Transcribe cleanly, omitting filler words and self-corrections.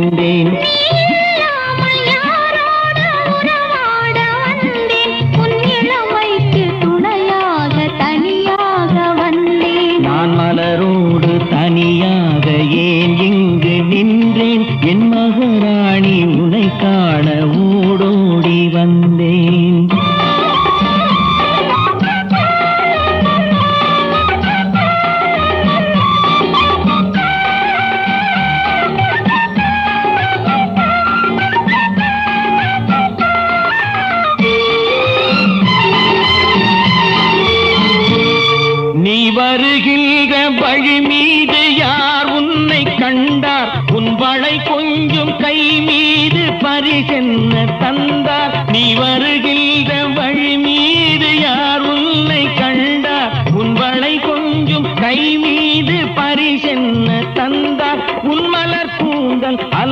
வந்தேன். நான் மலரோடு தனியாக ஏன் இங்கு நின்றேன்? என் மகாராணி உன்னை காண ஓடோடி வந்தேன். நீ வருகின்ற வழி மீது யார் உன்னை கண்டார்? உன் வளை கொஞ்சம் கை மீது பரிசென்ன தந்தார்? நீ வருகின்ற